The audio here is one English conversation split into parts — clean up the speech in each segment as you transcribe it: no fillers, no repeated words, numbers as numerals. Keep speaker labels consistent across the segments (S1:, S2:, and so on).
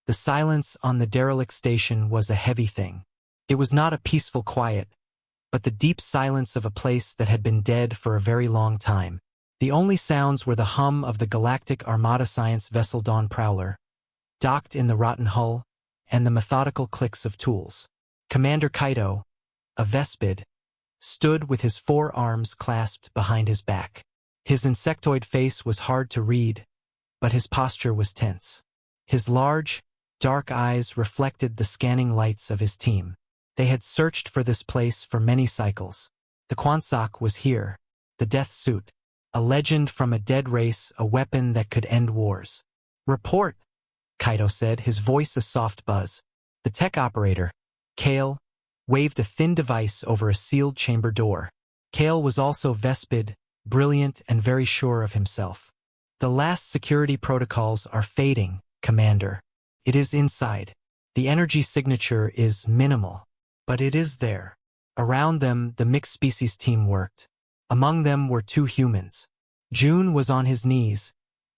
S1: The silence on the derelict station was a heavy thing. It was not a peaceful quiet, but the deep silence of a place that had been dead for a very long time. The only sounds were the hum of the Galactic Armada science vessel Dawn Prowler, docked in the rotten hull, and the methodical clicks of tools. Commander Kaito, a Vespid, stood with his 4 arms clasped behind his back. His insectoid face was hard to read, but his posture was tense. His large, dark eyes reflected the scanning lights of his team. They had searched for this place for many cycles. The Quansock was here, the death suit, a legend from a dead race, a weapon that could end wars. "Report," Kaito said, his voice a soft buzz. The tech operator, Kale, waved a thin device over a sealed chamber door. Kale was also Vespid, brilliant and very sure of himself. "The last security protocols are fading, Commander. It is inside. The energy signature is minimal, but it is there." Around them, the mixed species team worked. Among them were 2 humans. June was on his knees,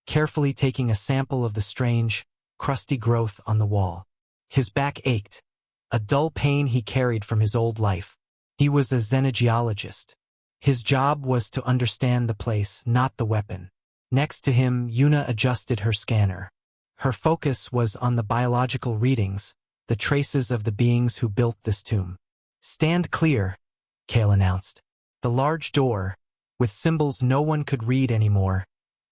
S1: carefully taking a sample of the strange, crusty growth on the wall. His back ached, a dull pain he carried from his old life. He was a xenogeologist. His job was to understand the place, not the weapon. Next to him, Yuna adjusted her scanner. Her focus was on the biological readings, the traces of the beings who built this tomb. "Stand clear," Kale announced. The large door, with symbols no one could read anymore,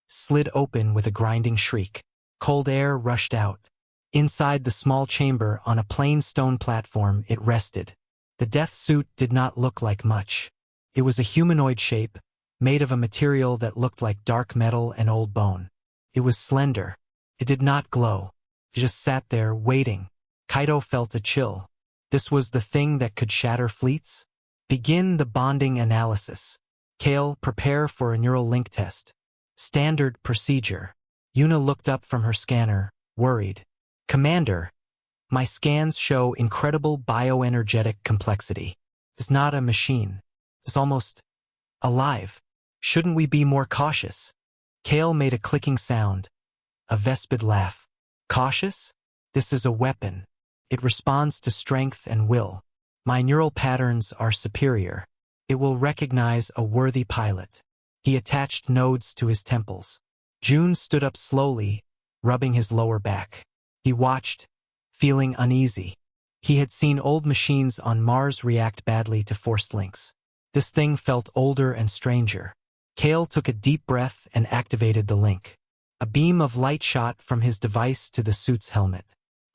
S1: slid open with a grinding shriek. Cold air rushed out. Inside the small chamber, on a plain stone platform, it rested. The death suit did not look like much. It was a humanoid shape, made of a material that looked like dark metal and old bone. It was slender. It did not glow. It just sat there, waiting. Kaito felt a chill. This was the thing that could shatter fleets? "Begin the bonding analysis. Kale, prepare for a neural link test." "Standard procedure." Yuna looked up from her scanner, worried. "Commander, my scans show incredible bioenergetic complexity. It's not a machine. It's almost alive. Shouldn't we be more cautious?" Kale made a clicking sound, a Vespid laugh. "Cautious? This is a weapon. It responds to strength and will. My neural patterns are superior. It will recognize a worthy pilot." He attached nodes to his temples. June stood up slowly, rubbing his lower back. He watched, feeling uneasy. He had seen old machines on Mars react badly to forced links. This thing felt older and stranger. Kale took a deep breath and activated the link. A beam of light shot from his device to the suit's helmet.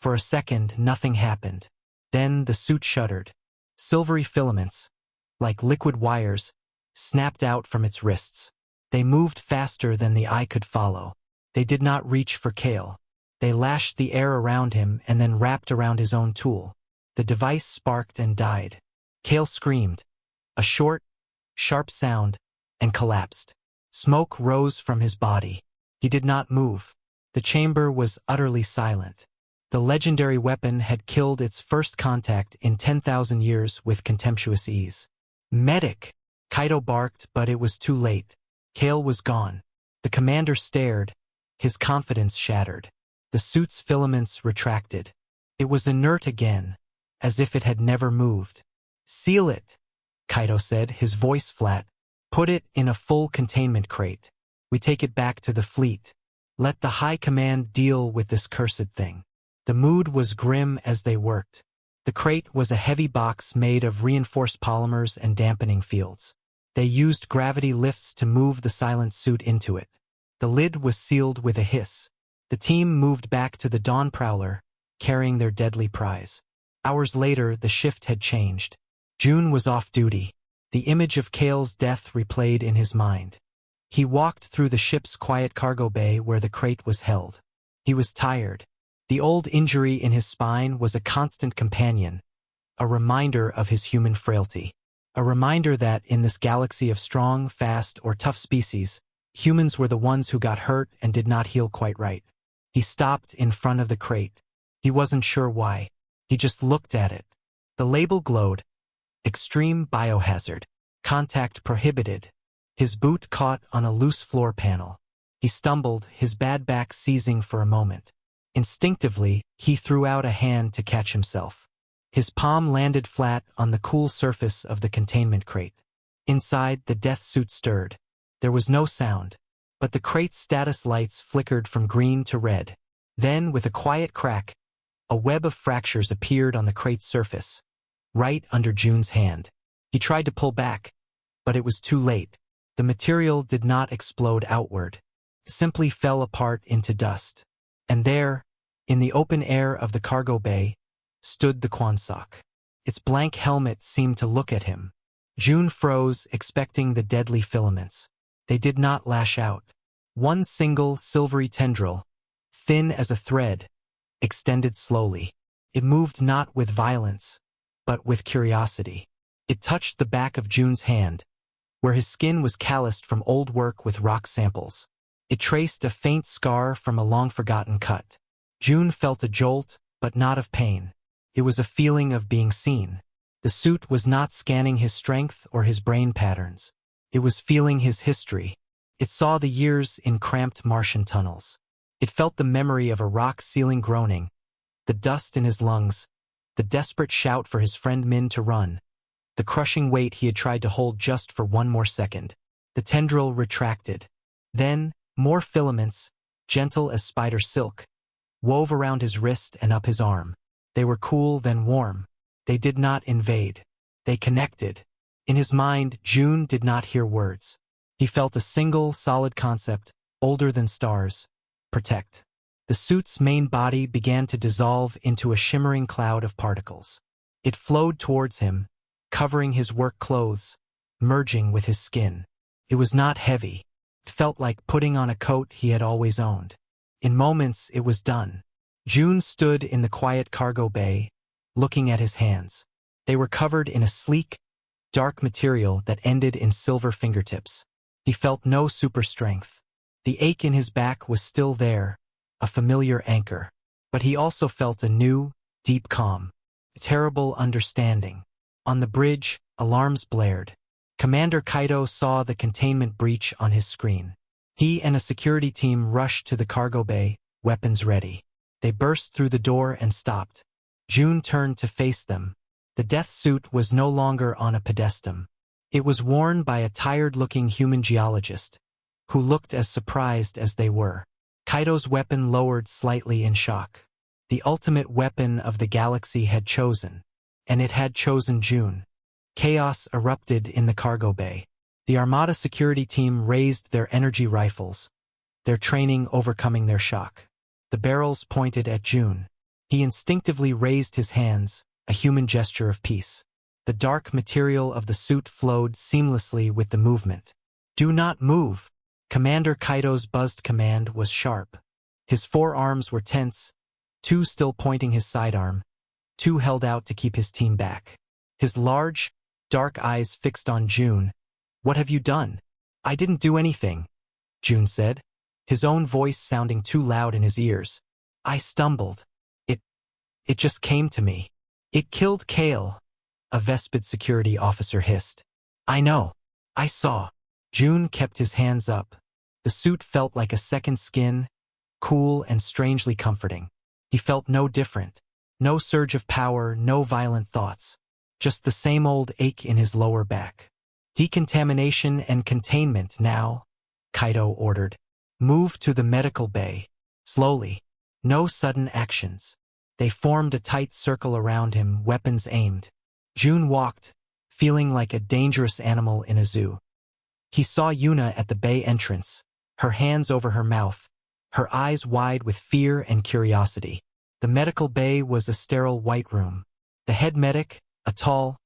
S1: For a second, nothing happened. Then the suit shuddered. Silvery filaments, like liquid wires, snapped out from its wrists. They moved faster than the eye could follow. They did not reach for Kale. They lashed the air around him and then wrapped around his own tool. The device sparked and died. Kale screamed. A short, sharp sound, and collapsed. Smoke rose from his body. He did not move. The chamber was utterly silent. The legendary weapon had killed its first contact in 10,000 years with contemptuous ease. "Medic!" Kaito barked, but it was too late. Kale was gone. The commander stared, his confidence shattered. The suit's filaments retracted. It was inert again, as if it had never moved. "Seal it," Kaito said, his voice flat. "Put it in a full containment crate. We take it back to the fleet. Let the High Command deal with this cursed thing." The mood was grim as they worked. The crate was a heavy box made of reinforced polymers and dampening fields. They used gravity lifts to move the silent suit into it. The lid was sealed with a hiss. The team moved back to the Dawn Prowler, carrying their deadly prize. Hours later, the shift had changed. June was off duty. The image of Kale's death replayed in his mind. He walked through the ship's quiet cargo bay where the crate was held. He was tired. The old injury in his spine was a constant companion, a reminder of his human frailty. A reminder that in this galaxy of strong, fast, or tough species, humans were the ones who got hurt and did not heal quite right. He stopped in front of the crate. He wasn't sure why. He just looked at it. The label glowed. Extreme biohazard. Contact prohibited. His boot caught on a loose floor panel. He stumbled, his bad back seizing for a moment. Instinctively, he threw out a hand to catch himself. His palm landed flat on the cool surface of the containment crate. Inside, the death suit stirred. There was no sound, but the crate's status lights flickered from green to red. Then, with a quiet crack, a web of fractures appeared on the crate's surface, right under June's hand. He tried to pull back, but it was too late. The material did not explode outward. It simply fell apart into dust. And there, in the open air of the cargo bay, stood the Quansock. Its blank helmet seemed to look at him. June froze, expecting the deadly filaments. They did not lash out. One single silvery tendril, thin as a thread, extended slowly. It moved not with violence, but with curiosity. It touched the back of June's hand, where his skin was calloused from old work with rock samples. It traced a faint scar from a long-forgotten cut. June felt a jolt, but not of pain. It was a feeling of being seen. The suit was not scanning his strength or his brain patterns. It was feeling his history. It saw the years in cramped Martian tunnels. It felt the memory of a rock ceiling groaning, the dust in his lungs, the desperate shout for his friend Min to run, the crushing weight he had tried to hold just for one more second. The tendril retracted. Then, more filaments, gentle as spider silk, wove around his wrist and up his arm. They were cool, then warm. They did not invade. They connected. In his mind, June did not hear words. He felt a single, solid concept, older than stars: protect. The suit's main body began to dissolve into a shimmering cloud of particles. It flowed towards him, covering his work clothes, merging with his skin. It was not heavy. It felt like putting on a coat he had always owned. In moments, it was done. June stood in the quiet cargo bay, looking at his hands. They were covered in a sleek, dark material that ended in silver fingertips. He felt no super strength. The ache in his back was still there, a familiar anchor. But he also felt a new, deep calm, a terrible understanding. On the bridge, alarms blared. Commander Kaito saw the containment breach on his screen. He and a security team rushed to the cargo bay, weapons ready. They burst through the door and stopped. June turned to face them. The death suit was no longer on a pedestal. It was worn by a tired-looking human geologist, who looked as surprised as they were. Kaito's weapon lowered slightly in shock. The ultimate weapon of the galaxy had chosen, and it had chosen June. Chaos erupted in the cargo bay. The Armada security team raised their energy rifles, their training overcoming their shock. The barrels pointed at June. He instinctively raised his hands, a human gesture of peace. The dark material of the suit flowed seamlessly with the movement. "Do not move." Commander Kaito's buzzed command was sharp. His forearms were tense, two still pointing his sidearm, two held out to keep his team back. His large, dark eyes fixed on June. "What have you done?" "I didn't do anything," June said, his own voice sounding too loud in his ears. "I stumbled. It just came to me." "It killed Kale," a Vespid security officer hissed. "I know. I saw." June kept his hands up. The suit felt like a second skin, cool and strangely comforting. He felt no different. No surge of power, no violent thoughts. Just the same old ache in his lower back. "Decontamination and containment now," Kaito ordered. "Move to the medical bay. Slowly. No sudden actions." They formed a tight circle around him, weapons aimed. June walked, feeling like a dangerous animal in a zoo. He saw Yuna at the bay entrance, her hands over her mouth, her eyes wide with fear and curiosity. The medical bay was a sterile white room. The head medic, a tall,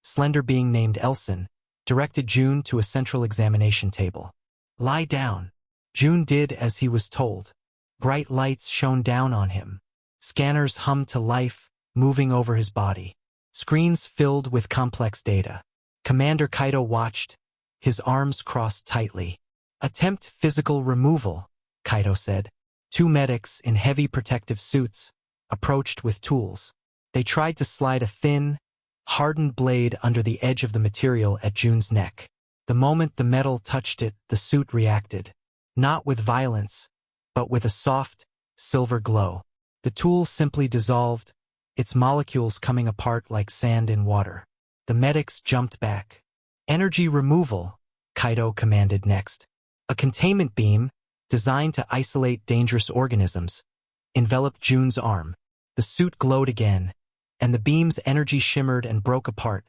S1: slender being named Elson, directed June to a central examination table. "Lie down." June did as he was told. Bright lights shone down on him. Scanners hummed to life, moving over his body. Screens filled with complex data. Commander Kaito watched, his arms crossed tightly. "Attempt physical removal," Kaito said. Two medics in heavy protective suits approached with tools. They tried to slide a thin, hardened blade under the edge of the material at June's neck. The moment the metal touched it, the suit reacted. Not with violence, but with a soft, silver glow. The tool simply dissolved, its molecules coming apart like sand in water. The medics jumped back. Energy removal, Kaido commanded next. A containment beam, designed to isolate dangerous organisms, enveloped June's arm. The suit glowed again, and the beam's energy shimmered and broke apart,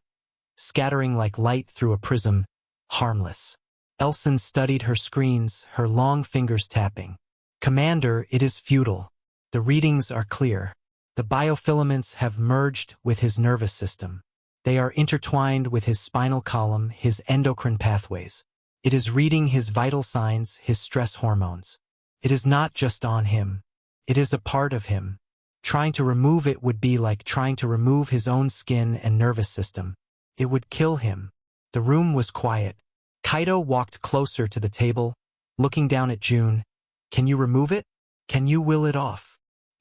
S1: scattering like light through a prism, harmless. Elson studied her screens, her long fingers tapping. Commander, it is futile. The readings are clear. The biofilaments have merged with his nervous system. They are intertwined with his spinal column, his endocrine pathways. It is reading his vital signs, his stress hormones. It is not just on him. It is a part of him. Trying to remove it would be like trying to remove his own skin and nervous system. It would kill him. The room was quiet. Kaido walked closer to the table, looking down at June. Can you remove it? Can you will it off?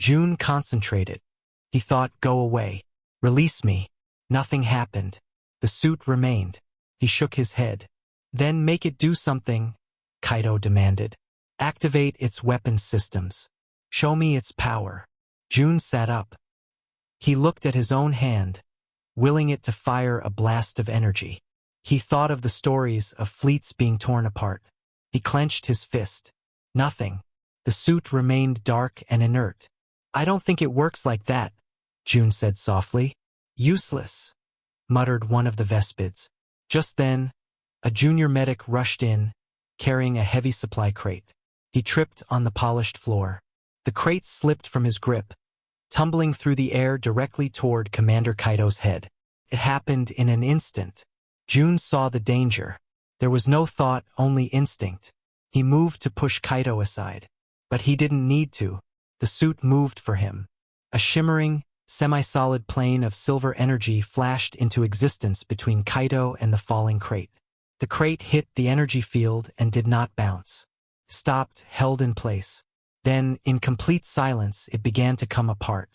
S1: June concentrated. He thought, go away. Release me. Nothing happened. The suit remained. He shook his head. Then make it do something, Kaido demanded. Activate its weapons systems. Show me its power. June sat up. He looked at his own hand, willing it to fire a blast of energy. He thought of the stories of fleets being torn apart. He clenched his fist. Nothing. The suit remained dark and inert. I don't think it works like that, June said softly. Useless, muttered one of the Vespids. Just then, a junior medic rushed in, carrying a heavy supply crate. He tripped on the polished floor. The crate slipped from his grip, tumbling through the air directly toward Commander Kaido's head. It happened in an instant. June saw the danger. There was no thought, only instinct. He moved to push Kaido aside. But he didn't need to. The suit moved for him. A shimmering, semi-solid plane of silver energy flashed into existence between Kaido and the falling crate. The crate hit the energy field and did not bounce. Stopped, held in place. Then, in complete silence, it began to come apart.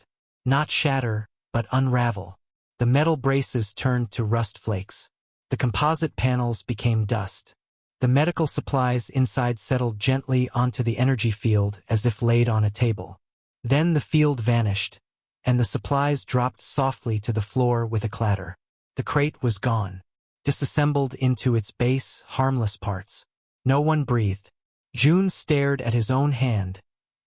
S1: Not shatter, but unravel. The metal braces turned to rust flakes. The composite panels became dust. The medical supplies inside settled gently onto the energy field as if laid on a table. Then the field vanished, and the supplies dropped softly to the floor with a clatter. The crate was gone, disassembled into its base, harmless parts. No one breathed. June stared at his own hand,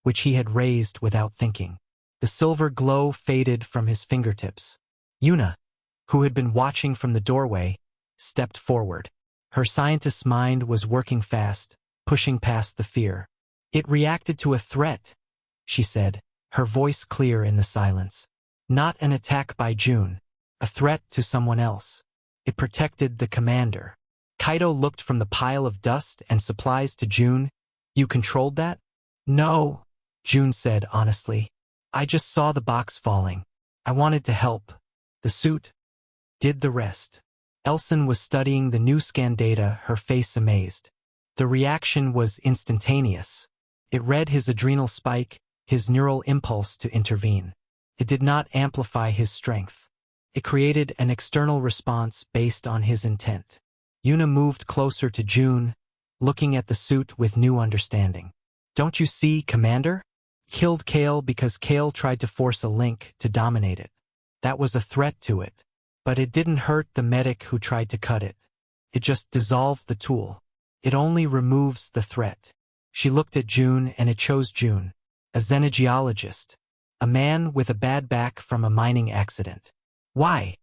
S1: which he had raised without thinking. The silver glow faded from his fingertips. Yuna, who had been watching from the doorway, stepped forward. Her scientist's mind was working fast, pushing past the fear. It reacted to a threat, she said, her voice clear in the silence. Not an attack by June, a threat to someone else. It protected the commander. Kaido looked from the pile of dust and supplies to June. You controlled that? No, June said honestly. I just saw the box falling. I wanted to help. The suit did the rest. Elson was studying the new scan data, her face amazed. The reaction was instantaneous. It read his adrenal spike, his neural impulse to intervene. It did not amplify his strength. It created an external response based on his intent. Yuna moved closer to June, looking at the suit with new understanding. Don't you see, Commander? Killed Kale because Kale tried to force a link to dominate it. That was a threat to it. But it didn't hurt the medic who tried to cut it. It just dissolved the tool. It only removes the threat. She looked at June and it chose June. A xenogeologist. A man with a bad back from a mining accident. Why?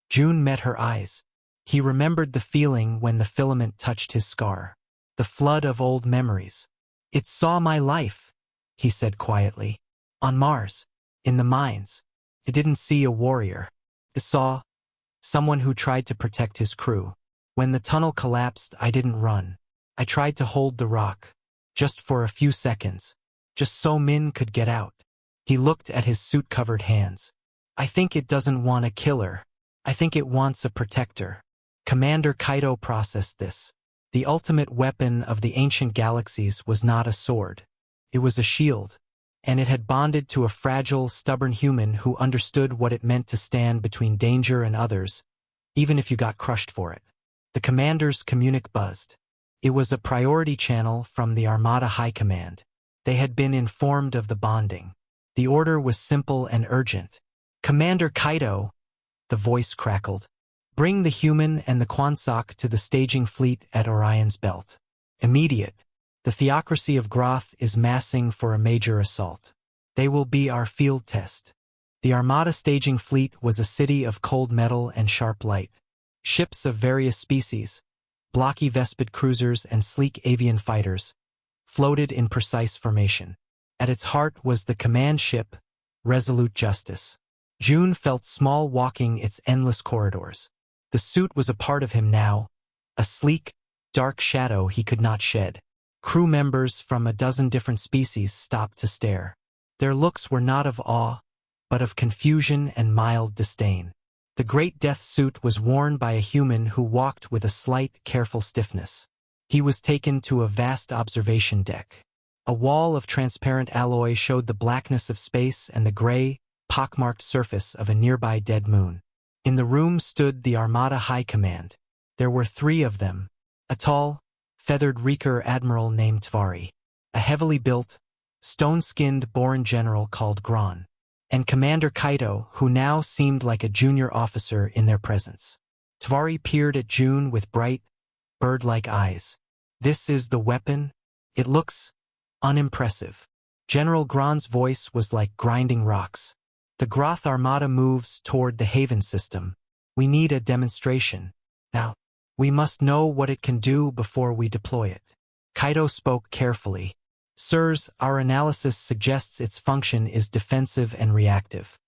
S1: June met her eyes. He remembered the feeling when the filament touched his scar. The flood of old memories. It saw my life, he said quietly. On Mars. In the mines. It didn't see a warrior. It saw someone who tried to protect his crew. When the tunnel collapsed, I didn't run. I tried to hold the rock. Just for a few seconds. Just so Min could get out. He looked at his suit-covered hands. I think it doesn't want a killer. I think it wants a protector. Commander Kaido processed this. The ultimate weapon of the ancient galaxies was not a sword. It was a shield. And it had bonded to a fragile, stubborn human who understood what it meant to stand between danger and others, even if you got crushed for it. The commander's communic buzzed. It was a priority channel from the Armada High Command. They had been informed of the bonding. The order was simple and urgent. "Commander Kaido," the voice crackled. "Bring the human and the Quansock to the staging fleet at Orion's belt. Immediate. The theocracy of Groth is massing for a major assault. They will be our field test." The Armada staging fleet was a city of cold metal and sharp light. Ships of various species, blocky Vespid cruisers and sleek avian fighters, floated in precise formation. At its heart was the command ship, Resolute Justice. June felt small walking its endless corridors. The suit was a part of him now, a sleek, dark shadow he could not shed. Crew members from a dozen different species stopped to stare. Their looks were not of awe, but of confusion and mild disdain. The great death suit was worn by a human who walked with a slight, careful stiffness. He was taken to a vast observation deck. A wall of transparent alloy showed the blackness of space and the gray, pockmarked surface of a nearby dead moon. In the room stood the Armada High Command. There were 3 of them. A tall, feathered Reeker admiral named Tvari, a heavily built, stone-skinned Boran general called Gron, and Commander Kaido, who now seemed like a junior officer in their presence. Tvari peered at June with bright, bird-like eyes. "This is the weapon? It looks unimpressive." General Gron's voice was like grinding rocks. "The Groth Armada moves toward the Haven system. We need a demonstration. Now, we must know what it can do before we deploy it." Kaido spoke carefully. "Sirs, our analysis suggests its function is defensive and reactive."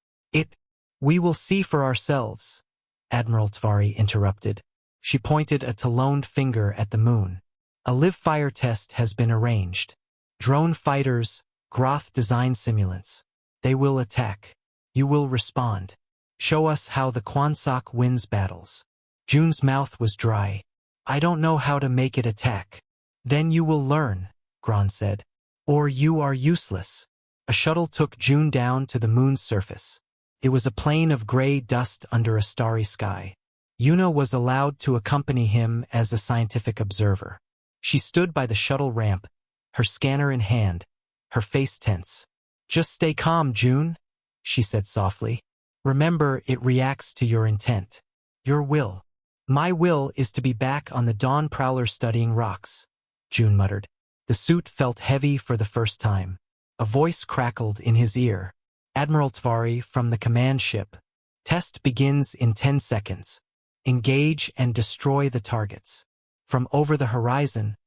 S1: We will see for ourselves," Admiral Tvari interrupted. She pointed a taloned finger at the moon. "A live-fire test has been arranged. Drone fighters, Groth design simulants. They will attack. You will respond. Show us how the Quansock wins battles." June's mouth was dry. "I don't know how to make it attack." "Then you will learn," Gron said. "Or you are useless." A shuttle took June down to the moon's surface. It was a plain of gray dust under a starry sky. Yuna was allowed to accompany him as a scientific observer. She stood by the shuttle ramp, her scanner in hand, her face tense. "Just stay calm, June," she said softly. "Remember, it reacts to your intent. Your will." "My will is to be back on the Dawn Prowler studying rocks," June muttered. The suit felt heavy for the first time. A voice crackled in his ear. "Admiral Tvari from the command ship. Test begins in 10 seconds. Engage and destroy the targets." From over the horizon,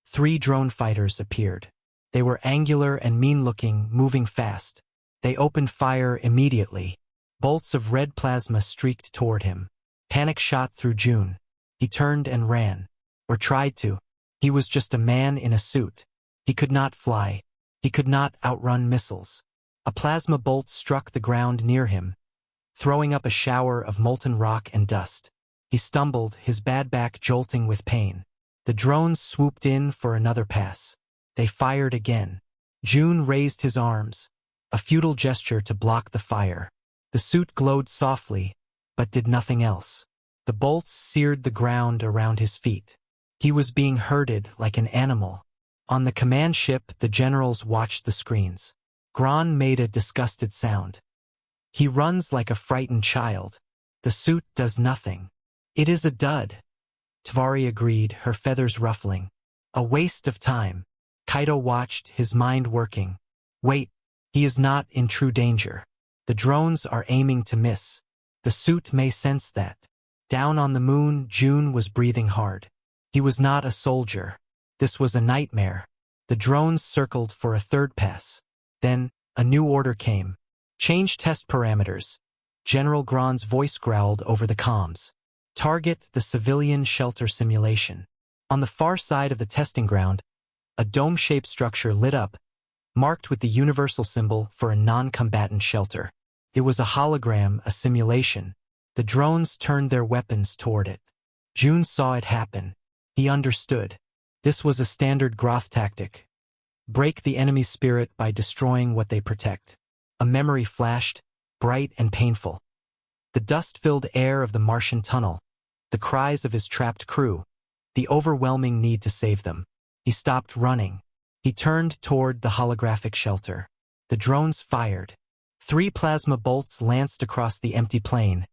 S1: 3 drone fighters appeared. They were angular and mean-looking, moving fast. They opened fire immediately. Bolts of red plasma streaked toward him. Panic shot through June. He turned and ran. Or tried to. He was just a man in a suit. He could not fly. He could not outrun missiles. A plasma bolt struck the ground near him, throwing up a shower of molten rock and dust. He stumbled, his bad back jolting with pain. The drones swooped in for another pass. They fired again. June raised his arms, a futile gesture to block the fire. The suit glowed softly, but did nothing else. The bolts seared the ground around his feet. He was being herded like an animal. On the command ship, the generals watched the screens. Gron made a disgusted sound. "He runs like a frightened child. The suit does nothing." "It is a dud," Tvari agreed, her feathers ruffling. "A waste of time." Kaido watched, his mind working. "Wait, he is not in true danger. The drones are aiming to miss. The suit may sense that." Down on the moon, June was breathing hard. He was not a soldier. This was a nightmare. The drones circled for a third pass. Then, a new order came. "Change test parameters." General Gron's voice growled over the comms. "Target the civilian shelter simulation." On the far side of the testing ground, a dome-shaped structure lit up, marked with the universal symbol for a non-combatant shelter. It was a hologram, a simulation. The drones turned their weapons toward it. June saw it happen. He understood. This was a standard Groth tactic. Break the enemy's spirit by destroying what they protect. A memory flashed, bright and painful. The dust-filled air of the Martian tunnel, the cries of his trapped crew, the overwhelming need to save them. He stopped running. He turned toward the holographic shelter. The drones fired. 3 plasma bolts lanced across the empty plain,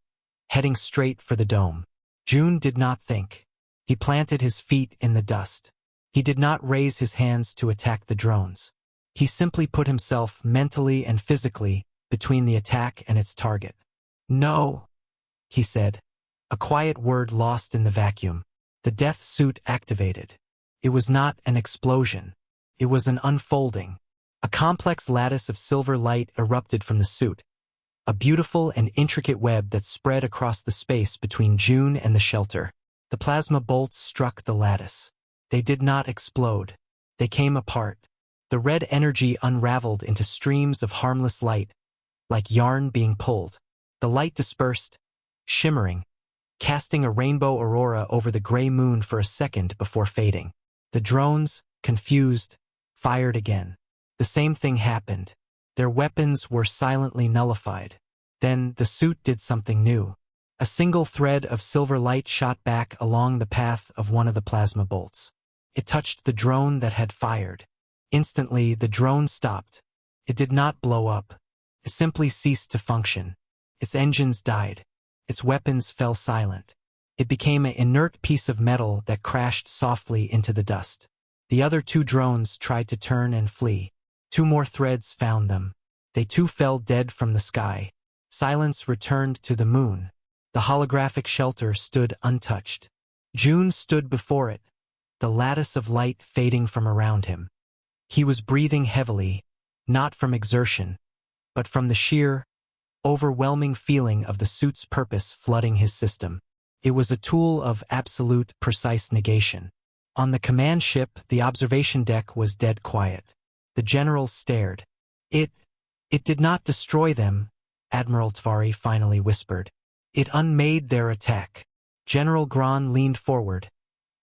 S1: heading straight for the dome. June did not think. He planted his feet in the dust. He did not raise his hands to attack the drones. He simply put himself mentally and physically between the attack and its target. "No," he said, a quiet word lost in the vacuum. The death suit activated. It was not an explosion. It was an unfolding. A complex lattice of silver light erupted from the suit, a beautiful and intricate web that spread across the space between June and the shelter. The plasma bolts struck the lattice. They did not explode. They came apart. The red energy unraveled into streams of harmless light, like yarn being pulled. The light dispersed, shimmering, casting a rainbow aurora over the gray moon for a second before fading. The drones, confused, fired again. The same thing happened. Their weapons were silently nullified. Then the suit did something new. A single thread of silver light shot back along the path of one of the plasma bolts. It touched the drone that had fired. Instantly, the drone stopped. It did not blow up. It simply ceased to function. Its engines died. Its weapons fell silent. It became an inert piece of metal that crashed softly into the dust. The other 2 drones tried to turn and flee. 2 more threads found them. They too fell dead from the sky. Silence returned to the moon. The holographic shelter stood untouched. June stood before it, the lattice of light fading from around him. He was breathing heavily, not from exertion, but from the sheer, overwhelming feeling of the suit's purpose flooding his system. It was a tool of absolute, precise negation. On the command ship, the observation deck was dead quiet. The generals stared. It did not destroy them," Admiral Tvari finally whispered. "It unmade their attack." General Gran leaned forward,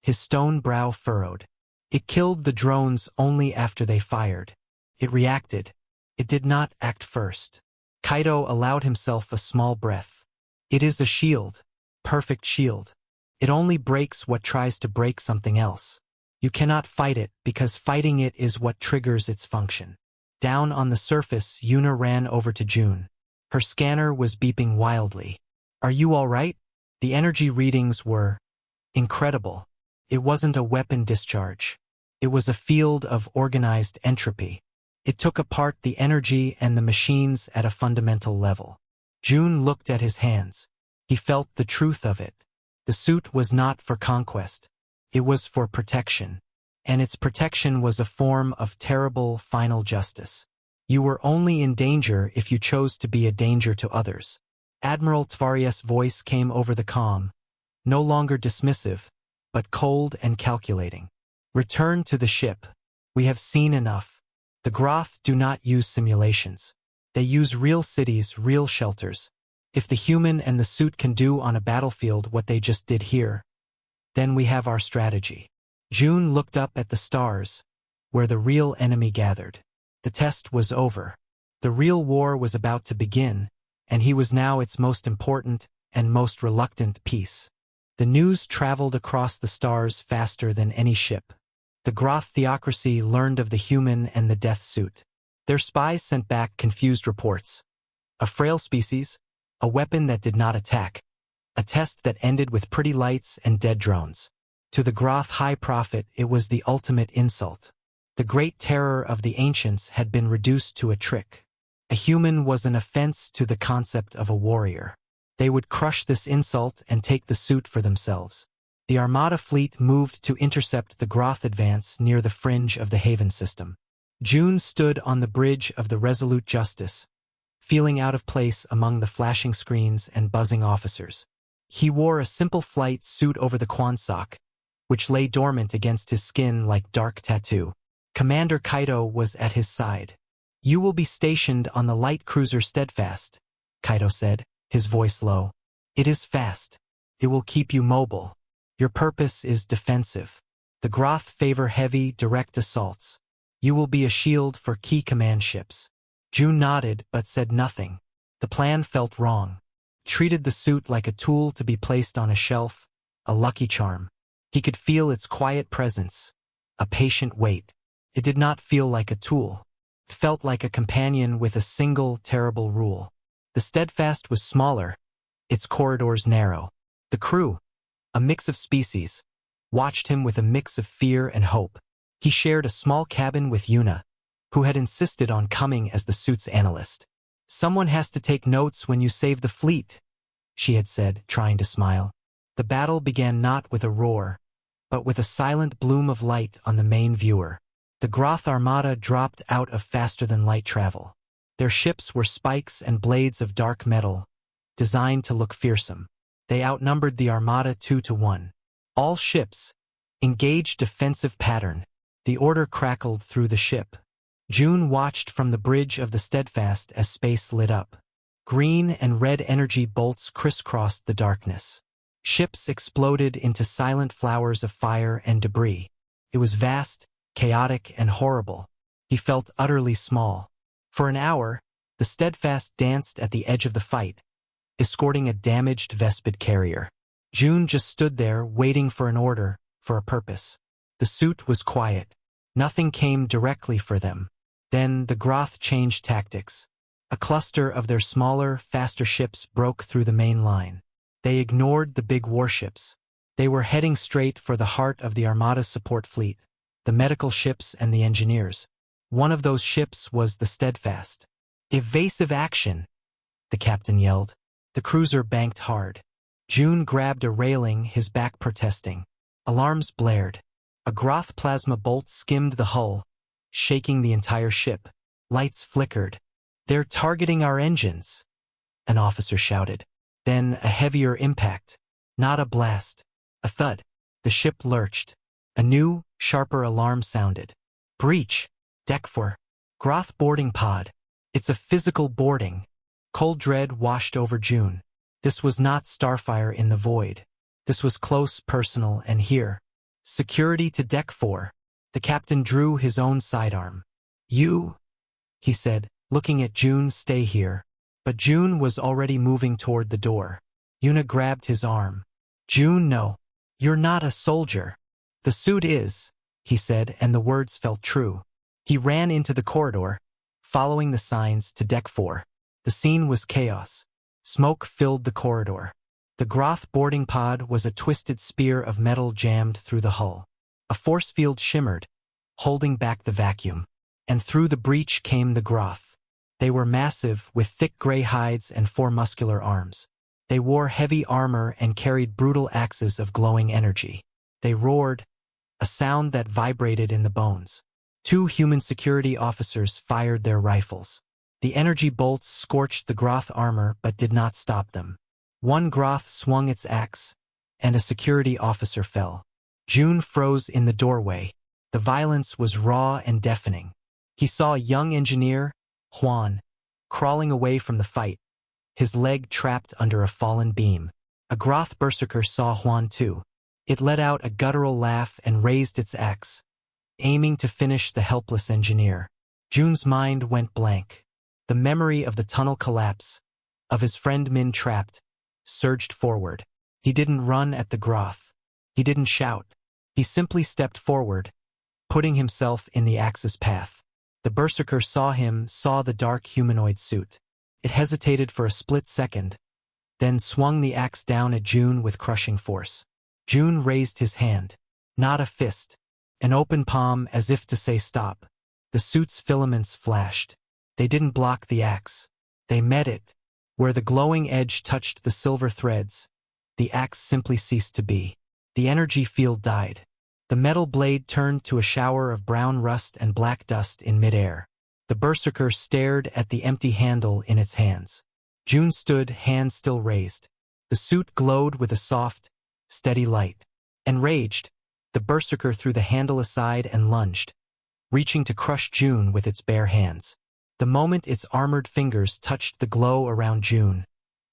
S1: his stone brow furrowed. "It killed the drones only after they fired. It reacted. It did not act first." Kaido allowed himself a small breath. "It is a shield. Perfect shield. It only breaks what tries to break something else. You cannot fight it because fighting it is what triggers its function." Down on the surface, Yuna ran over to June. Her scanner was beeping wildly. "Are you all right?" The energy readings were incredible. It wasn't a weapon discharge. It was a field of organized entropy. It took apart the energy and the machines at a fundamental level. June looked at his hands. He felt the truth of it. The suit was not for conquest. It was for protection. And its protection was a form of terrible final justice. You were only in danger if you chose to be a danger to others. Admiral Tvarius' voice came over the comm, no longer dismissive, but cold and calculating. "Return to the ship. We have seen enough. The Groth do not use simulations. They use real cities, real shelters. If the human and the suit can do on a battlefield what they just did here, then we have our strategy." June looked up at the stars, where the real enemy gathered. The test was over. The real war was about to begin, and he was now its most important and most reluctant piece. The news traveled across the stars faster than any ship. The Groth theocracy learned of the human and the death suit. Their spies sent back confused reports. A frail species, a weapon that did not attack, a test that ended with pretty lights and dead drones. To the Groth High Prophet, it was the ultimate insult. The great terror of the ancients had been reduced to a trick. A human was an offense to the concept of a warrior. They would crush this insult and take the suit for themselves. The Armada fleet moved to intercept the Groth advance near the fringe of the Haven system. June stood on the bridge of the Resolute Justice, feeling out of place among the flashing screens and buzzing officers. He wore a simple flight suit over the Quansock, which lay dormant against his skin like dark tattoo. Commander Kaido was at his side. "You will be stationed on the light cruiser Steadfast," Kaido said, his voice low. "It is fast. It will keep you mobile. Your purpose is defensive. The Groth favor heavy, direct assaults. You will be a shield for key command ships." June nodded but said nothing. The plan felt wrong. Treated the suit like a tool to be placed on a shelf, a lucky charm. He could feel its quiet presence, a patient wait. It did not feel like a tool. It felt like a companion with a single terrible rule. The Steadfast was smaller, its corridors narrow. The crew, a mix of species, watched him with a mix of fear and hope. He shared a small cabin with Una, who had insisted on coming as the suit's analyst. "Someone has to take notes when you save the fleet," she had said, trying to smile. The battle began not with a roar, but with a silent bloom of light on the main viewer. The Groth Armada dropped out of faster-than-light travel. Their ships were spikes and blades of dark metal, designed to look fearsome. They outnumbered the Armada 2-1. All ships, engage defensive pattern. The order crackled through the ship. June watched from the bridge of the Steadfast as space lit up. Green and red energy bolts crisscrossed the darkness. Ships exploded into silent flowers of fire and debris. It was vast, chaotic, and horrible. He felt utterly small. For an hour, the Steadfast danced at the edge of the fight, escorting a damaged Vespid carrier. June just stood there, waiting for an order, for a purpose. The suit was quiet. Nothing came directly for them. Then the Groth changed tactics. A cluster of their smaller, faster ships broke through the main line. They ignored the big warships. They were heading straight for the heart of the Armada's support fleet, the medical ships and the engineers. One of those ships was the Steadfast. "Evasive action!" the captain yelled. The cruiser banked hard. June grabbed a railing, his back protesting. Alarms blared. A Groth plasma bolt skimmed the hull, shaking the entire ship. Lights flickered. "They're targeting our engines," an officer shouted. Then a heavier impact. Not a blast. A thud. The ship lurched. A new, sharper alarm sounded. "Breach! Deck 4. Groth boarding pod. It's a physical boarding." Cold dread washed over June. This was not Starfire in the void. This was close, personal, and here. "Security to Deck 4. The captain drew his own sidearm. "You," he said, looking at June, "stay here." But June was already moving toward the door. Una grabbed his arm. "June, no. You're not a soldier." "The suit is," he said, and the words felt true. He ran into the corridor, following the signs to Deck 4. The scene was chaos. Smoke filled the corridor. The Groth boarding pod was a twisted spear of metal jammed through the hull. A force field shimmered, holding back the vacuum. And through the breach came the Groth. They were massive, with thick gray hides and 4 muscular arms. They wore heavy armor and carried brutal axes of glowing energy. They roared, a sound that vibrated in the bones. 2 human security officers fired their rifles. The energy bolts scorched the Groth armor but did not stop them. One Groth swung its axe, and a security officer fell. June froze in the doorway. The violence was raw and deafening. He saw a young engineer, Juan, crawling away from the fight, his leg trapped under a fallen beam. A Groth berserker saw Juan too. It let out a guttural laugh and raised its axe, aiming to finish the helpless engineer. June's mind went blank. The memory of the tunnel collapse, of his friend Min trapped, surged forward. He didn't run at the Groth. He didn't shout. He simply stepped forward, putting himself in the axe's path. The berserker saw him, saw the dark humanoid suit. It hesitated for a split second, then swung the axe down at June with crushing force. June raised his hand. Not a fist. An open palm as if to say stop. The suit's filaments flashed. They didn't block the axe. They met it. Where the glowing edge touched the silver threads, the axe simply ceased to be. The energy field died. The metal blade turned to a shower of brown rust and black dust in midair. The berserker stared at the empty handle in its hands. June stood, hands still raised. The suit glowed with a soft, steady light. Enraged, the berserker threw the handle aside and lunged, reaching to crush June with its bare hands. The moment its armored fingers touched the glow around June,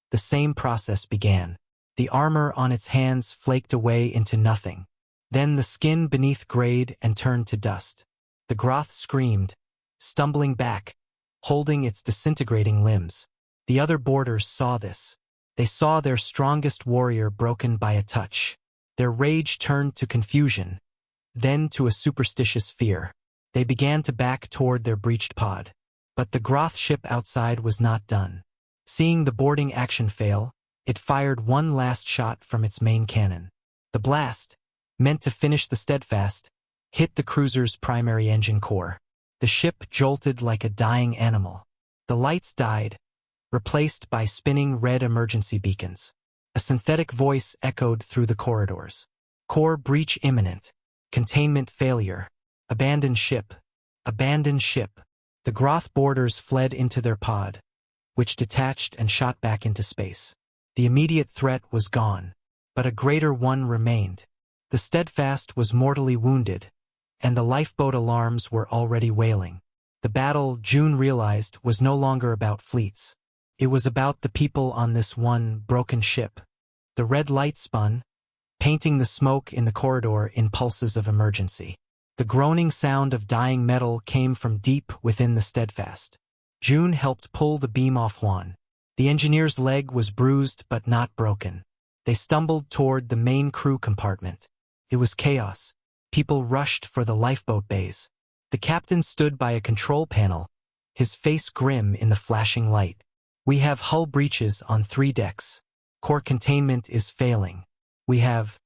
S1: the same process began. The armor on its hands flaked away into nothing. Then the skin beneath grayed and turned to dust. The Groth screamed, stumbling back, holding its disintegrating limbs. The other boarders saw this. They saw their strongest warrior broken by a touch. Their rage turned to confusion, then to a superstitious fear. They began to back toward their breached pod. But the Groth ship outside was not done. Seeing the boarding action fail, it fired one last shot from its main cannon. The blast, meant to finish the Steadfast, hit the cruiser's primary engine core. The ship jolted like a dying animal. The lights died, replaced by spinning red emergency beacons. A synthetic voice echoed through the corridors. Core breach imminent. Containment failure. Abandoned ship. Abandoned ship. The Groth boarders fled into their pod, which detached and shot back into space. The immediate threat was gone, but a greater one remained. The Steadfast was mortally wounded, and the lifeboat alarms were already wailing. The battle, June realized, was no longer about fleets. It was about the people on this one broken ship. The red light spun, painting the smoke in the corridor in pulses of emergency. The groaning sound of dying metal came from deep within the Steadfast. June helped pull the beam off Juan. The engineer's leg was bruised but not broken. They stumbled toward the main crew compartment. It was chaos. People rushed for the lifeboat bays. The captain stood by a control panel, his face grim in the flashing light. We have hull breaches on 3 decks. Core containment is failing. We have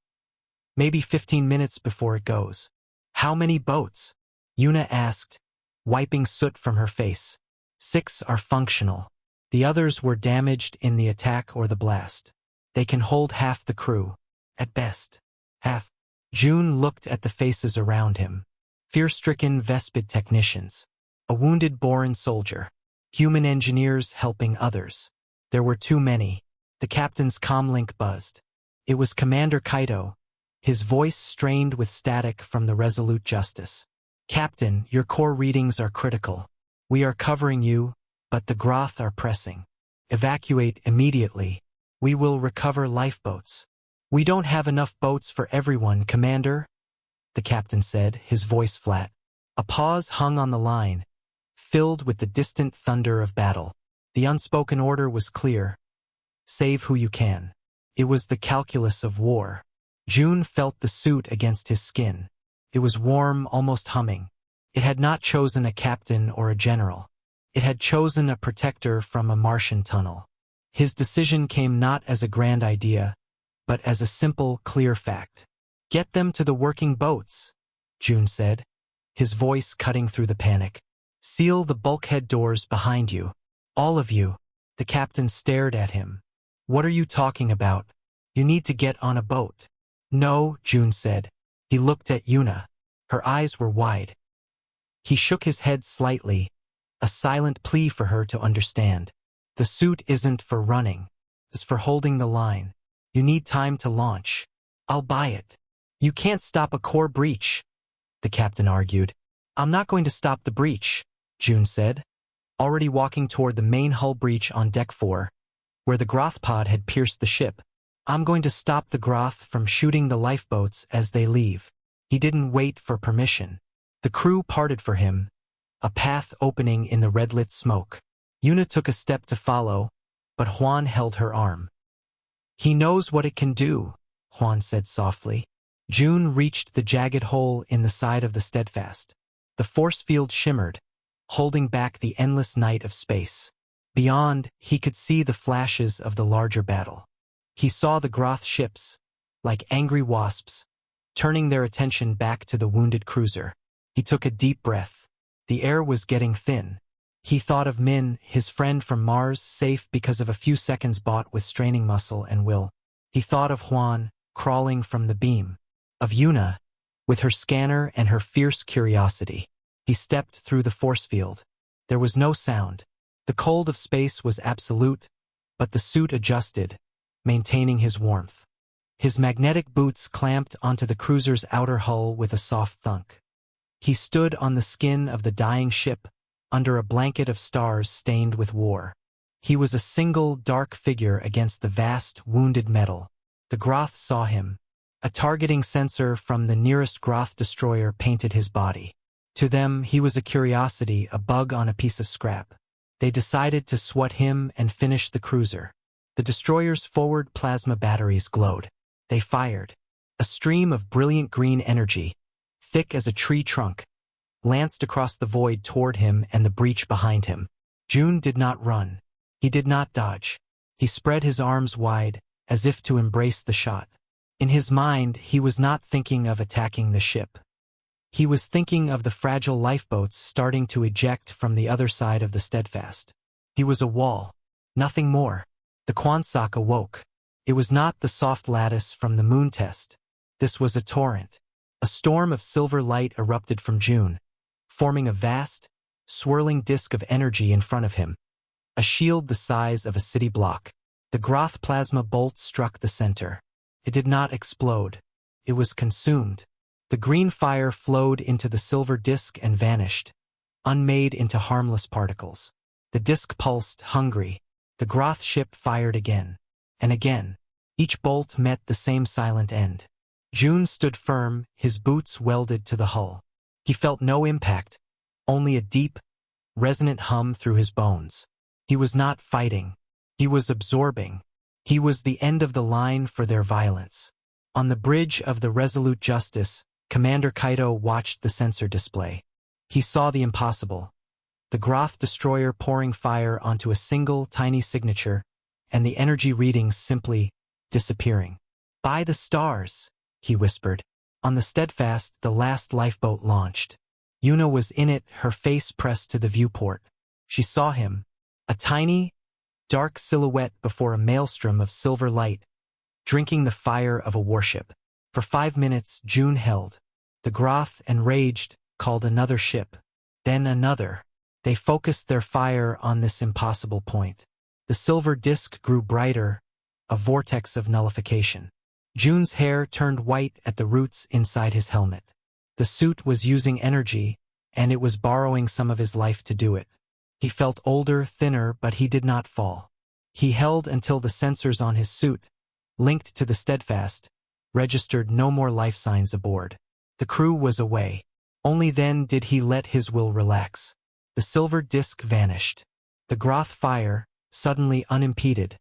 S1: maybe 15 minutes before it goes. How many boats? Yuna asked, wiping soot from her face. 6 are functional. The others were damaged in the attack or the blast. They can hold half the crew. At best. Half. June looked at the faces around him. Fear-stricken Vespid technicians. A wounded Boran soldier. Human engineers helping others. There were too many. The captain's comlink buzzed. It was Commander Kaito, his voice strained with static from the Resolute Justice. Captain, your core readings are critical. We are covering you, but the Groth are pressing. Evacuate immediately. We will recover lifeboats. We don't have enough boats for everyone, Commander, the captain said, his voice flat. A pause hung on the line, filled with the distant thunder of battle. The unspoken order was clear. Save who you can. It was the calculus of war. June felt the suit against his skin. It was warm, almost humming. It had not chosen a captain or a general. It had chosen a protector from a Martian tunnel. His decision came not as a grand idea, but as a simple, clear fact. Get them to the working boats, June said, his voice cutting through the panic. Seal the bulkhead doors behind you. All of you. The captain stared at him. What are you talking about? You need to get on a boat. No, June said. He looked at Yuna. Her eyes were wide. He shook his head slightly, a silent plea for her to understand. The suit isn't for running. It's for holding the line. You need time to launch. I'll buy it. You can't stop a core breach, the captain argued. I'm not going to stop the breach, June said, already walking toward the main hull breach on Deck 4, where the Groth pod had pierced the ship. I'm going to stop the Groth from shooting the lifeboats as they leave. He didn't wait for permission. The crew parted for him, a path opening in the red-lit smoke. Yuna took a step to follow, but Juan held her arm. He knows what it can do, Juan said softly. June reached the jagged hole in the side of the Steadfast. The force field shimmered, holding back the endless night of space. Beyond, he could see the flashes of the larger battle. He saw the Groth ships, like angry wasps, turning their attention back to the wounded cruiser. He took a deep breath. The air was getting thin. He thought of Min, his friend from Mars, safe because of a few seconds bought with straining muscle and will. He thought of Juan, crawling from the beam. Of Yuna, with her scanner and her fierce curiosity. He stepped through the force field. There was no sound. The cold of space was absolute, but the suit adjusted, maintaining his warmth. His magnetic boots clamped onto the cruiser's outer hull with a soft thunk. He stood on the skin of the dying ship, under a blanket of stars stained with war. He was a single, dark figure against the vast, wounded metal. The Groth saw him. A targeting sensor from the nearest Groth destroyer painted his body. To them, he was a curiosity, a bug on a piece of scrap. They decided to swat him and finish the cruiser. The destroyer's forward plasma batteries glowed. They fired. A stream of brilliant green energy, thick as a tree trunk, lanced across the void toward him and the breach behind him. June did not run. He did not dodge. He spread his arms wide, as if to embrace the shot. In his mind, he was not thinking of attacking the ship. He was thinking of the fragile lifeboats starting to eject from the other side of the Steadfast. He was a wall. Nothing more. The Quansock awoke. It was not the soft lattice from the moon test. This was a torrent. A storm of silver light erupted from June, forming a vast, swirling disk of energy in front of him. A shield the size of a city block. The Groth plasma bolt struck the center. It did not explode. It was consumed. The green fire flowed into the silver disk and vanished, unmade into harmless particles. The disk pulsed, hungry. The Groth ship fired again. And again. Each bolt met the same silent end. June stood firm, his boots welded to the hull. He felt no impact, only a deep, resonant hum through his bones. He was not fighting. He was absorbing. He was the end of the line for their violence. On the bridge of the Resolute Justice, Commander Kaito watched the sensor display. He saw the impossible. The Groth destroyer pouring fire onto a single, tiny signature, and the energy readings simply disappearing. "By the stars," he whispered. On the Steadfast, the last lifeboat launched. Yuna was in it, her face pressed to the viewport. She saw him, a tiny, dark silhouette before a maelstrom of silver light, drinking the fire of a warship. For 5 minutes, June held. The Groth, enraged, called another ship. Then another. They focused their fire on this impossible point. The silver disk grew brighter, a vortex of nullification. June's hair turned white at the roots inside his helmet. The suit was using energy, and it was borrowing some of his life to do it. He felt older, thinner, but he did not fall. He held until the sensors on his suit, linked to the Steadfast, registered no more life signs aboard. The crew was away. Only then did he let his will relax. The silver disk vanished. The Groth fire, suddenly unimpeded,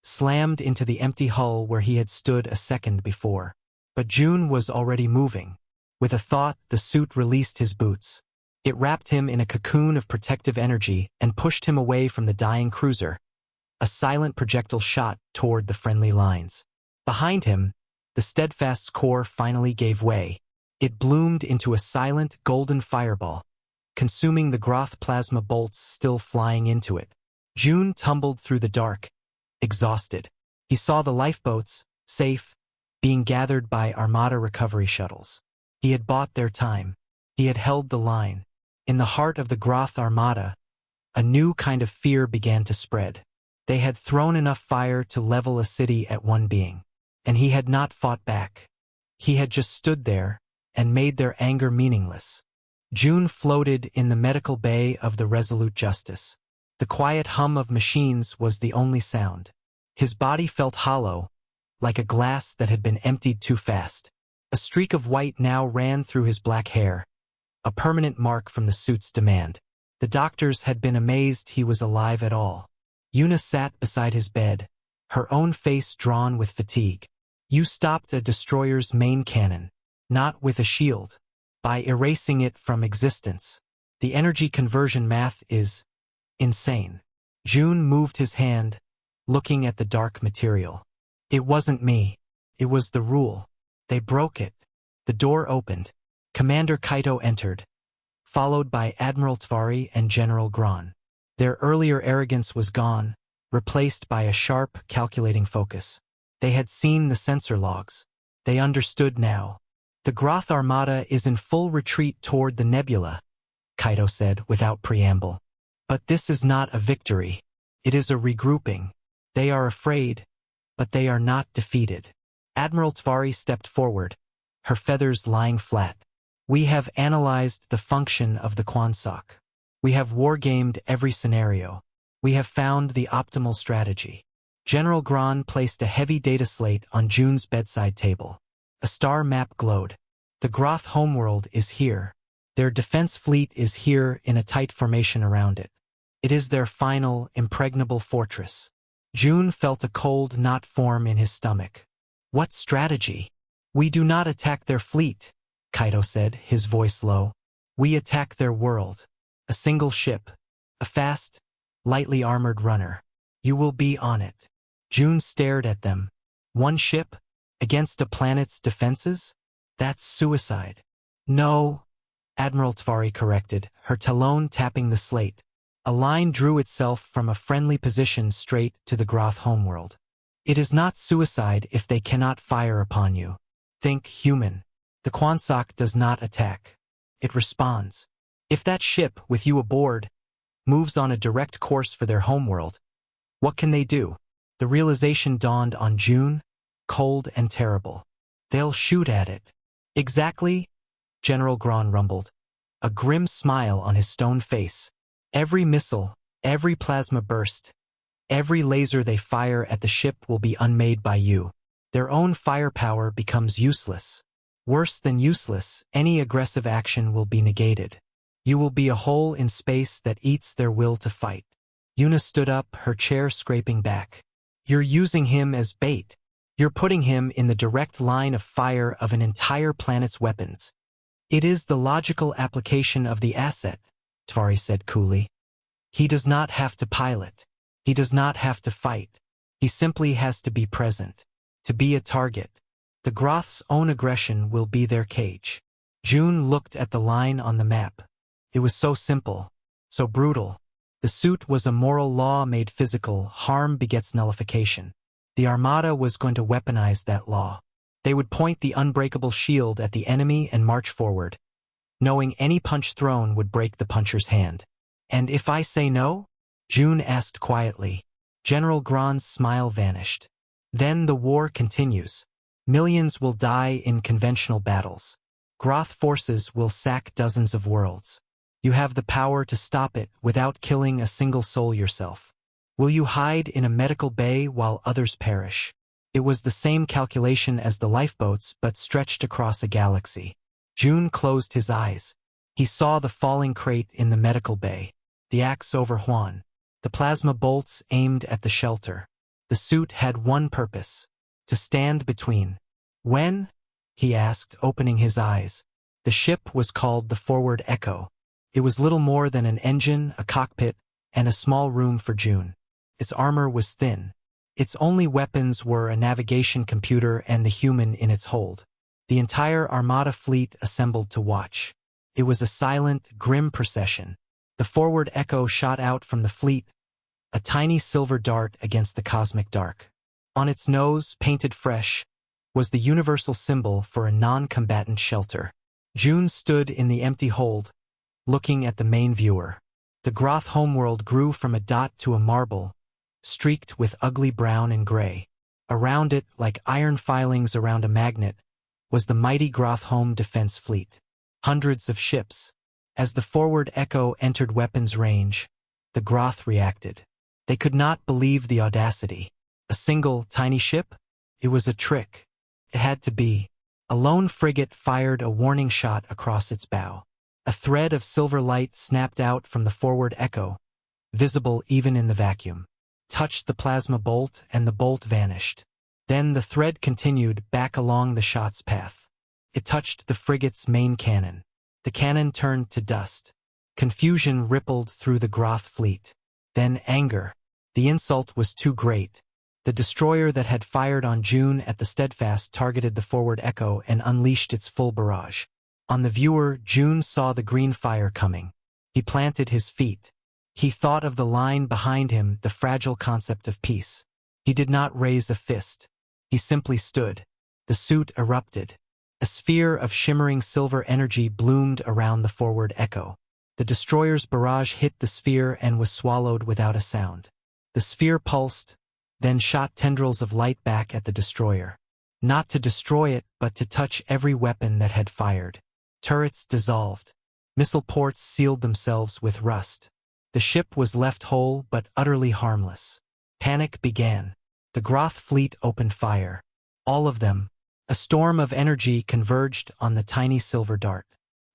S1: slammed into the empty hull where he had stood a second before. But June was already moving. With a thought, the suit released his boots. It wrapped him in a cocoon of protective energy and pushed him away from the dying cruiser. A silent projectile shot toward the friendly lines. Behind him, the Steadfast's core finally gave way. It bloomed into a silent, golden fireball, consuming the Groth plasma bolts still flying into it. June tumbled through the dark, exhausted. He saw the lifeboats, safe, being gathered by Armada recovery shuttles. He had bought their time. He had held the line. In the heart of the Groth Armada, a new kind of fear began to spread. They had thrown enough fire to level a city at one being, and he had not fought back. He had just stood there and made their anger meaningless. June floated in the medical bay of the Resolute Justice. The quiet hum of machines was the only sound. His body felt hollow, like a glass that had been emptied too fast. A streak of white now ran through his black hair, a permanent mark from the suit's demand. The doctors had been amazed he was alive at all. Yuna sat beside his bed, her own face drawn with fatigue. "You stopped a destroyer's main cannon, not with a shield, by erasing it from existence. The energy conversion math is insane." June moved his hand, looking at the dark material. "It wasn't me. It was the rule. They broke it." The door opened. Commander Kaito entered, followed by Admiral Tvari and General Gran. Their earlier arrogance was gone, replaced by a sharp, calculating focus. They had seen the sensor logs. They understood now. "The Groth Armada is in full retreat toward the nebula," Kaito said without preamble. "But this is not a victory. It is a regrouping. They are afraid, but they are not defeated." Admiral Tvari stepped forward, her feathers lying flat. "We have analyzed the function of the Quansock. We have wargamed every scenario. We have found the optimal strategy." General Gran placed a heavy data slate on June's bedside table. A star map glowed. "The Groth homeworld is here. Their defense fleet is here in a tight formation around it. It is their final, impregnable fortress." June felt a cold knot form in his stomach. "What strategy?" "We do not attack their fleet," Kaito said, his voice low. We attack their world. A single ship. A fast, lightly armored runner. You will be on it. June stared at them. One ship? Against a planet's defenses? That's suicide. No, Admiral Tvari corrected, her talon tapping the slate. A line drew itself from a friendly position straight to the Groth homeworld. It is not suicide if they cannot fire upon you. Think human. The Quansock does not attack. It responds. If that ship, with you aboard, moves on a direct course for their homeworld, what can they do? The realization dawned on June, cold and terrible. They'll shoot at it. Exactly, General Gron rumbled, a grim smile on his stone face. Every missile, every plasma burst, every laser they fire at the ship will be unmade by you. Their own firepower becomes useless. Worse than useless, any aggressive action will be negated. You will be a hole in space that eats their will to fight. Yuna stood up, her chair scraping back. You're using him as bait. You're putting him in the direct line of fire of an entire planet's weapons. It is the logical application of the asset, Tvari said coolly. He does not have to pilot. He does not have to fight. He simply has to be present. To be a target. The Groth's own aggression will be their cage. June looked at the line on the map. It was so simple, so brutal. The suit was a moral law made physical. Harm begets nullification. The Armada was going to weaponize that law. They would point the unbreakable shield at the enemy and march forward, knowing any punch thrown would break the puncher's hand. And if I say no? June asked quietly. General Gron's smile vanished. Then the war continues. Millions will die in conventional battles. Groth forces will sack dozens of worlds. You have the power to stop it without killing a single soul yourself. Will you hide in a medical bay while others perish? It was the same calculation as the lifeboats, but stretched across a galaxy. June closed his eyes. He saw the falling crate in the medical bay, the axe over Juan, the plasma bolts aimed at the shelter. The suit had one purpose, to stand between. When? He asked, opening his eyes. The ship was called the Forward Echo. It was little more than an engine, a cockpit, and a small room for June. Its armor was thin. Its only weapons were a navigation computer and the human in its hold. The entire Armada fleet assembled to watch. It was a silent, grim procession. The Forward Echo shot out from the fleet, a tiny silver dart against the cosmic dark. On its nose, painted fresh, was the universal symbol for a non-combatant shelter. June stood in the empty hold, looking at the main viewer. The Groth homeworld grew from a dot to a marble, streaked with ugly brown and gray. Around it, like iron filings around a magnet, was the mighty Groth home defense fleet. Hundreds of ships. As the Forward Echo entered weapons range, the Groth reacted. They could not believe the audacity. A single, tiny ship? It was a trick. It had to be. A lone frigate fired a warning shot across its bow. A thread of silver light snapped out from the Forward Echo, visible even in the vacuum. Touched the plasma bolt and the bolt vanished. Then the thread continued back along the shot's path. It touched the frigate's main cannon. The cannon turned to dust. Confusion rippled through the Groth fleet. Then anger. The insult was too great. The destroyer that had fired on June at the Steadfast targeted the Forward Echo and unleashed its full barrage. On the viewer, June saw the green fire coming. He planted his feet. He thought of the line behind him, the fragile concept of peace. He did not raise a fist. He simply stood. The suit erupted. A sphere of shimmering silver energy bloomed around the Forward Echo. The destroyer's barrage hit the sphere and was swallowed without a sound. The sphere pulsed, then shot tendrils of light back at the destroyer. Not to destroy it, but to touch every weapon that had fired. Turrets dissolved. Missile ports sealed themselves with rust. The ship was left whole but utterly harmless. Panic began. The Groth fleet opened fire. All of them. A storm of energy converged on the tiny silver dart.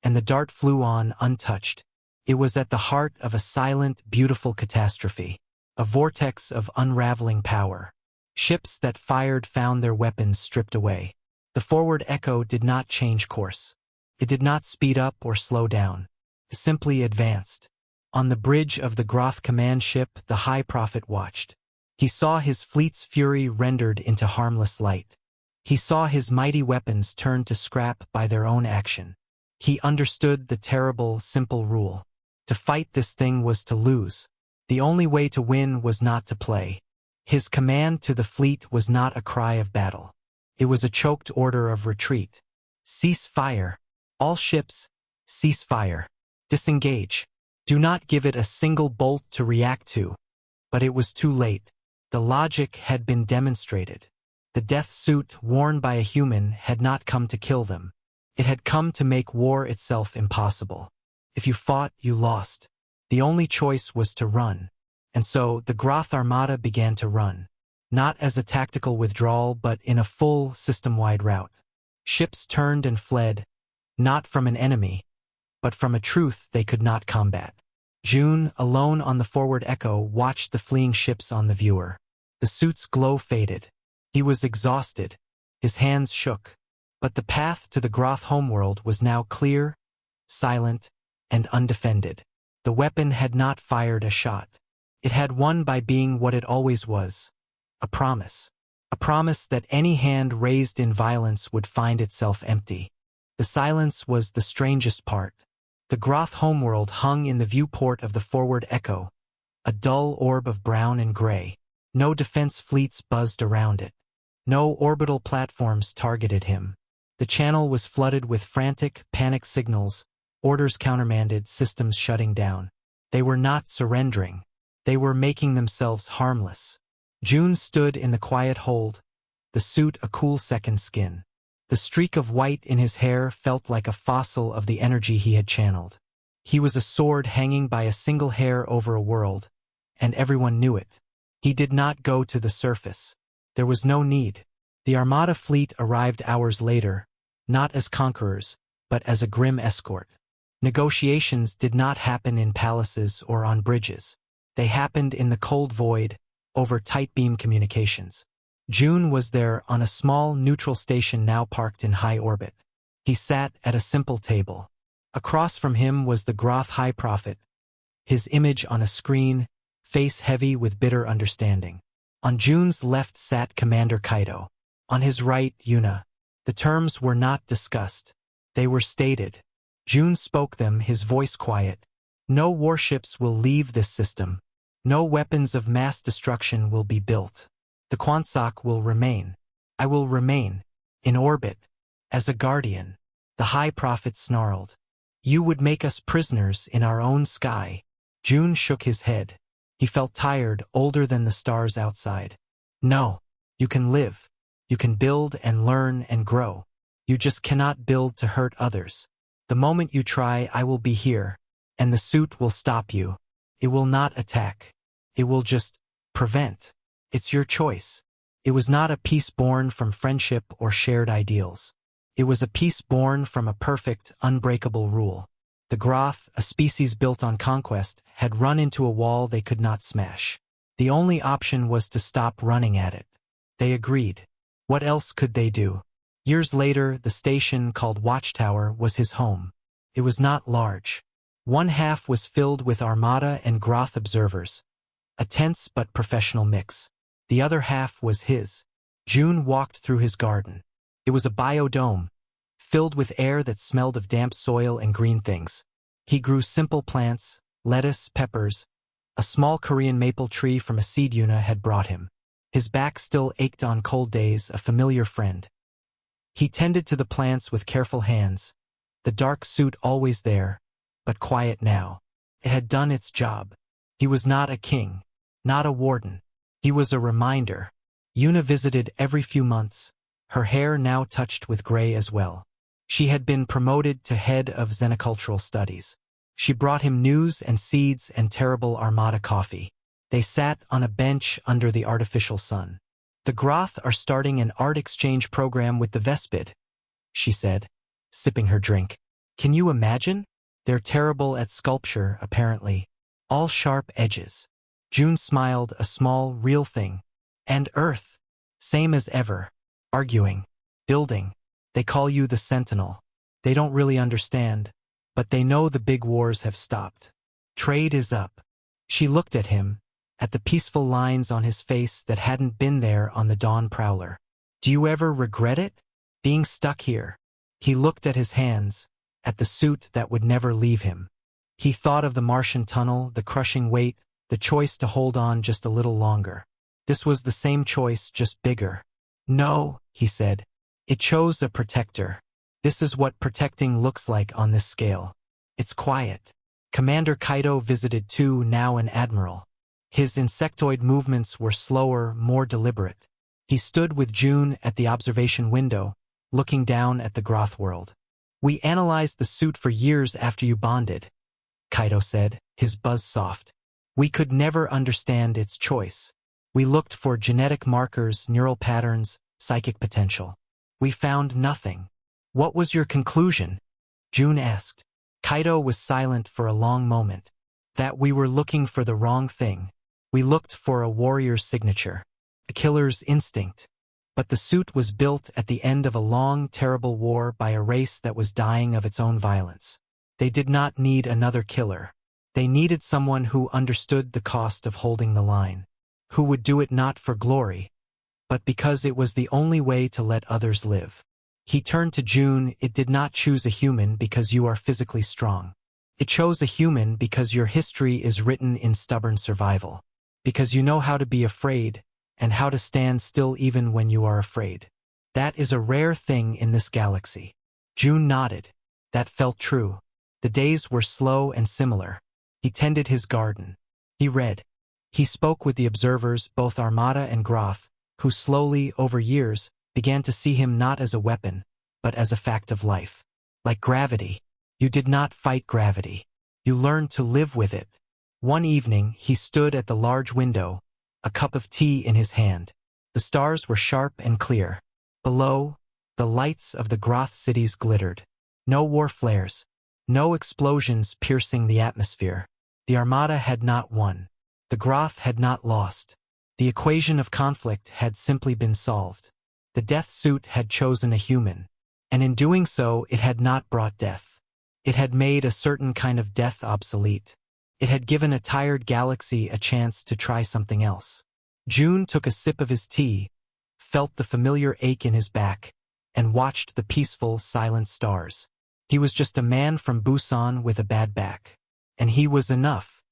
S1: And the dart flew on untouched. It was at the heart of a silent, beautiful catastrophe. A vortex of unraveling power. Ships that fired found their weapons stripped away. The Forward Echo did not change course. It did not speed up or slow down. simply advanced. On the bridge of the Groth command ship, the High Prophet watched. He saw his fleet's fury rendered into harmless light. He saw his mighty weapons turned to scrap by their own action. He understood the terrible, simple rule. To fight this thing was to lose. The only way to win was not to play. His command to the fleet was not a cry of battle. It was a choked order of retreat. Cease fire. All ships, cease fire. Disengage. Do not give it a single bolt to react to. But it was too late. The logic had been demonstrated. The death suit worn by a human had not come to kill them. It had come to make war itself impossible. If you fought, you lost. The only choice was to run. And so the Groth Armada began to run. Not as a tactical withdrawal, but in a full, system-wide rout. Ships turned and fled, not from an enemy, but from a truth they could not combat. June, alone on the forward echo, watched the fleeing ships on the viewer. The suit's glow faded. He was exhausted. His hands shook. But the path to the Groth homeworld was now clear, silent, and undefended. The weapon had not fired a shot. It had won by being what it always was. A promise. A promise that any hand raised in violence would find itself empty. The silence was the strangest part. The Groth homeworld hung in the viewport of the forward echo, a dull orb of brown and gray. No defense fleets buzzed around it. No orbital platforms targeted him. The channel was flooded with frantic, panic signals, orders countermanded, systems shutting down. They were not surrendering. They were making themselves harmless. June stood in the quiet hold, the suit a cool second skin. The streak of white in his hair felt like a fossil of the energy he had channeled. He was a sword hanging by a single hair over a world, and everyone knew it. He did not go to the surface. There was no need. The Armada fleet arrived hours later, not as conquerors, but as a grim escort. Negotiations did not happen in palaces or on bridges. They happened in the cold void, over tight beam communications. June was there on a small neutral station now parked in high orbit. He sat at a simple table. Across from him was the Groth High Prophet, his image on a screen, face heavy with bitter understanding. On June's left sat Commander Kaito. On his right, Yuna. The terms were not discussed. They were stated. June spoke them, his voice quiet. No warships will leave this system. No weapons of mass destruction will be built. The Quansock will remain. I will remain. In orbit. As a guardian. The High Prophet snarled. You would make us prisoners in our own sky. June shook his head. He felt tired, older than the stars outside. No. You can live. You can build and learn and grow. You just cannot build to hurt others. The moment you try, I will be here. And the suit will stop you. It will not attack. It will just prevent. It's your choice. It was not a peace born from friendship or shared ideals. It was a peace born from a perfect, unbreakable rule. The Groth, a species built on conquest, had run into a wall they could not smash. The only option was to stop running at it. They agreed. What else could they do? Years later, the station called Watchtower was his home. It was not large. One half was filled with Armada and Groth observers. A tense but professional mix. The other half was his. June walked through his garden. It was a biodome, filled with air that smelled of damp soil and green things. He grew simple plants, lettuce, peppers. A small Korean maple tree from a seed Yuna had brought him. His back still ached on cold days, a familiar friend. He tended to the plants with careful hands, the dark suit always there, but quiet now. It had done its job. He was not a king, not a warden. He was a reminder. Yuna visited every few months, her hair now touched with gray as well. She had been promoted to head of xenocultural studies. She brought him news and seeds and terrible Armada coffee. They sat on a bench under the artificial sun. The Groth are starting an art exchange program with the Vespid, she said, sipping her drink. Can you imagine? They're terrible at sculpture, apparently. All sharp edges. June smiled, a small, real thing. And Earth. Same as ever. Arguing. Building. They call you the Sentinel. They don't really understand. but they know the big wars have stopped. Trade is up. She looked at him, at the peaceful lines on his face that hadn't been there on the Dawn Prowler. Do you ever regret it? Being stuck here? He looked at his hands, at the suit that would never leave him. He thought of the Martian tunnel, the crushing weight, the choice to hold on just a little longer. This was the same choice, just bigger. No, he said. It chose a protector. This is what protecting looks like on this scale. It's quiet. Commander Kaito visited too, now an admiral. His insectoid movements were slower, more deliberate. He stood with June at the observation window, looking down at the Groth world. We analyzed the suit for years after you bonded, Kaito said, his buzz soft. We could never understand its choice. We looked for genetic markers, neural patterns, psychic potential. We found nothing. What was your conclusion? June asked. Kaito was silent for a long moment. That we were looking for the wrong thing. We looked for a warrior's signature, a killer's instinct. But the suit was built at the end of a long, terrible war by a race that was dying of its own violence. They did not need another killer. They needed someone who understood the cost of holding the line, who would do it not for glory, but because it was the only way to let others live. He turned to June. It did not choose a human because you are physically strong. It chose a human because your history is written in stubborn survival, because you know how to be afraid, and how to stand still even when you are afraid. That is a rare thing in this galaxy. June nodded. That felt true. The days were slow and similar. He tended his garden. He read. He spoke with the observers, both Armada and Groth, who slowly, over years, began to see him not as a weapon, but as a fact of life. Like gravity. You did not fight gravity. You learned to live with it. One evening, he stood at the large window, a cup of tea in his hand. The stars were sharp and clear. Below, the lights of the Groth cities glittered. No war flares. No explosions piercing the atmosphere. The Armada had not won. The Groth had not lost. The equation of conflict had simply been solved. The death suit had chosen a human, and in doing so it had not brought death. It had made a certain kind of death obsolete. It had given a tired galaxy a chance to try something else. June took a sip of his tea, felt the familiar ache in his back, and watched the peaceful, silent stars. He was just a man from Busan with a bad back. And he was enough.